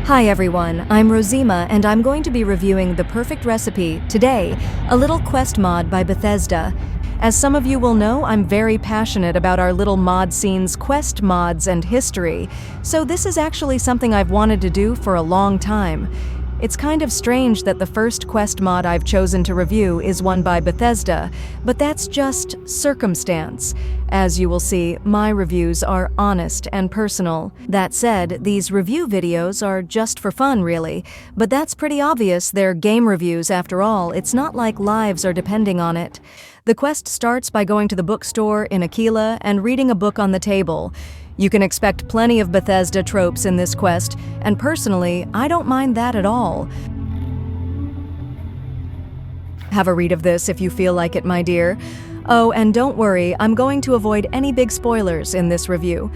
Hi everyone, I'm Rosima and I'm going to be reviewing The Perfect Recipe today, a little quest mod by Bethesda. As some of you will know, I'm very passionate about our little mod scenes, quest mods, and history, so this is actually something I've wanted to do for a long time. It's kind of strange that the first quest mod I've chosen to review is one by Bethesda, but that's just circumstance. As you will see, my reviews are honest and personal. That said, these review videos are just for fun, really, but that's pretty obvious. They're game reviews after all. It's not like lives are depending on it. The quest starts by going to the bookstore in Aquila and reading a book on the table. You can expect plenty of Bethesda tropes in this quest, and personally, I don't mind that at all. Have a read of this if you feel like it, my dear. Oh, and don't worry, I'm going to avoid any big spoilers in this review.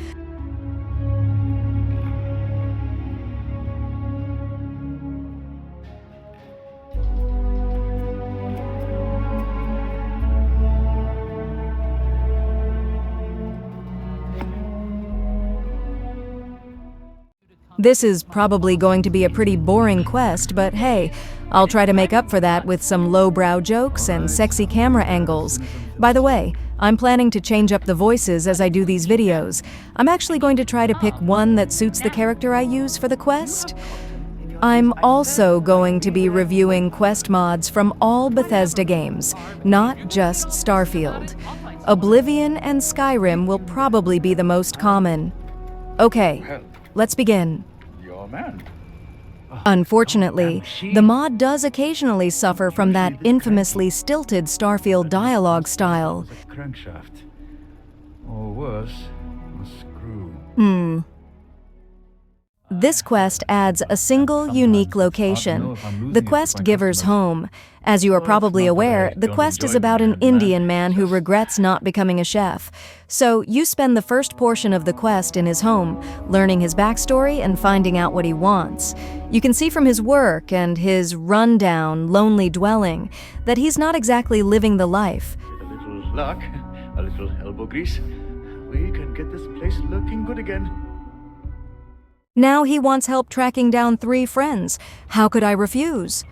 This is probably going to be a pretty boring quest, but hey, I'll try to make up for that with some lowbrow jokes and sexy camera angles. By the way, I'm planning to change up the voices as I do these videos. I'm actually going to try to pick one that suits the character I use for the quest. I'm also going to be reviewing quest mods from all Bethesda games, not just Starfield. Oblivion and Skyrim will probably be the most common. Okay, let's begin. Man. Unfortunately, the mod does occasionally suffer from that infamously stilted Starfield dialogue style. A crankshaft. Or worse, a screw. This quest adds a single, unique location, the quest giver's home. As you are probably aware, the quest is about an Indian man who regrets not becoming a chef. So you spend the first portion of the quest in his home, learning his backstory and finding out what he wants. You can see from his work and his run-down, lonely dwelling that he's not exactly living the life. With a little luck, a little elbow grease, we can get this place looking good again. Now he wants help tracking down 3 friends. How could I refuse?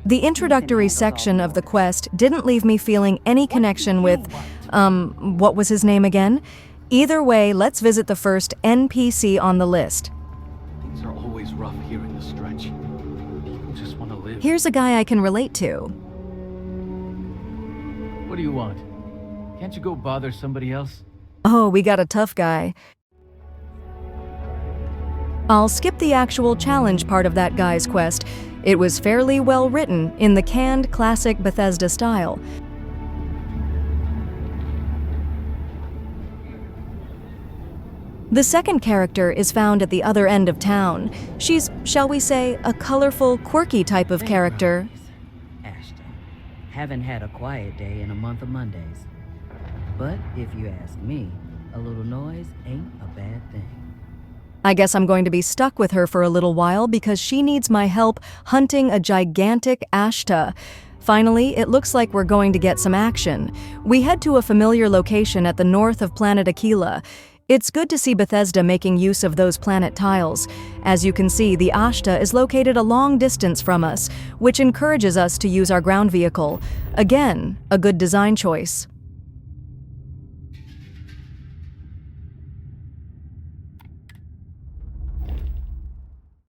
The introductory section of the quest didn't leave me feeling any connection with, what was his name again? Either way, let's visit the first NPC on the list. Things are always rough here in the stretch. People just want to live. Here's a guy I can relate to. What do you want? Can't you go bother somebody else? Oh, we got a tough guy. I'll skip the actual challenge part of that guy's quest. It was fairly well written in the canned classic Bethesda style. The second character is found at the other end of town. She's, shall we say, a colorful, quirky type of character. Ashton. Haven't had a quiet day in a month of Mondays. But if you ask me, a little noise ain't a bad thing. I guess I'm going to be stuck with her for a little while because she needs my help hunting a gigantic Ashta. Finally, it looks like we're going to get some action. We head to a familiar location at the north of planet Aquila. It's good to see Bethesda making use of those planet tiles. As you can see, the Ashta is located a long distance from us, which encourages us to use our ground vehicle. Again, a good design choice.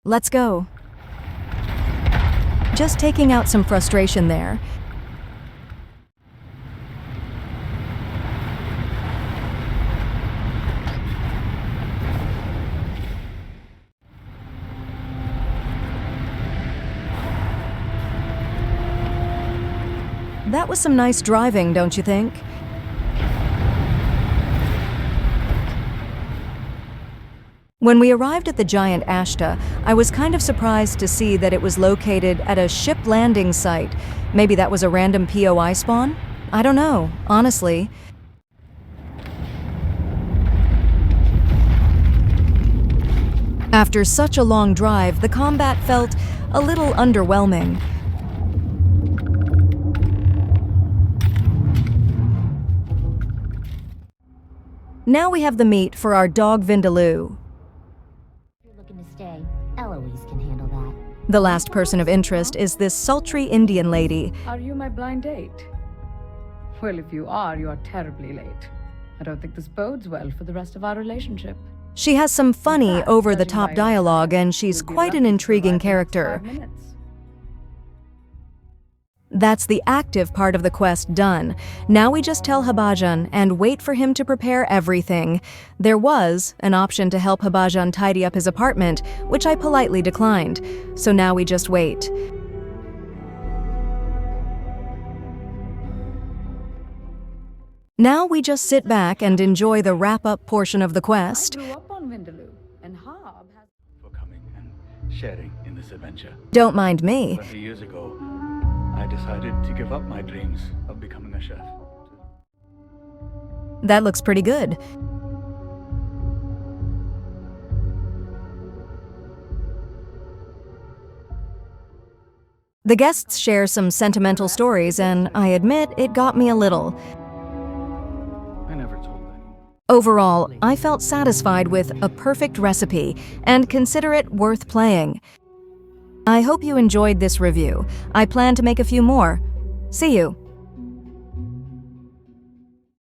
Let's go. Just taking out some frustration there. That was some nice driving, don't you think? When we arrived at the giant Ashta, I was kind of surprised to see that it was located at a ship landing site. Maybe that was a random POI spawn? I don't know, honestly. After such a long drive, the combat felt a little underwhelming. Now we have the meat for our dog Vindaloo. If you're looking to stay, Eloise can handle that. The last person of interest is this sultry Indian lady. Are you my blind date? Well, if you are terribly late. I don't think this bodes well for the rest of our relationship. She has some funny, In fact, over-the-top judging by your dialogue, time, and she's you'll be quite an lucky to intriguing survive the next character. 5 minutes. That's the active part of the quest done. Now we just tell Habajan and wait for him to prepare everything. There was an option to help Habajan tidy up his apartment, which I politely declined. So now we just wait. Now we just sit back and enjoy the wrap-up portion of the quest. I grew up on Vindaloo, and Harb has... For coming and sharing in this adventure. Don't mind me. 20 years ago, I decided to give up my dreams of becoming a chef. That looks pretty good. The guests share some sentimental stories, and I admit it got me a little. I never told anyone. Overall, I felt satisfied with a perfect recipe and consider it worth playing. I hope you enjoyed this review. I plan to make a few more. See you.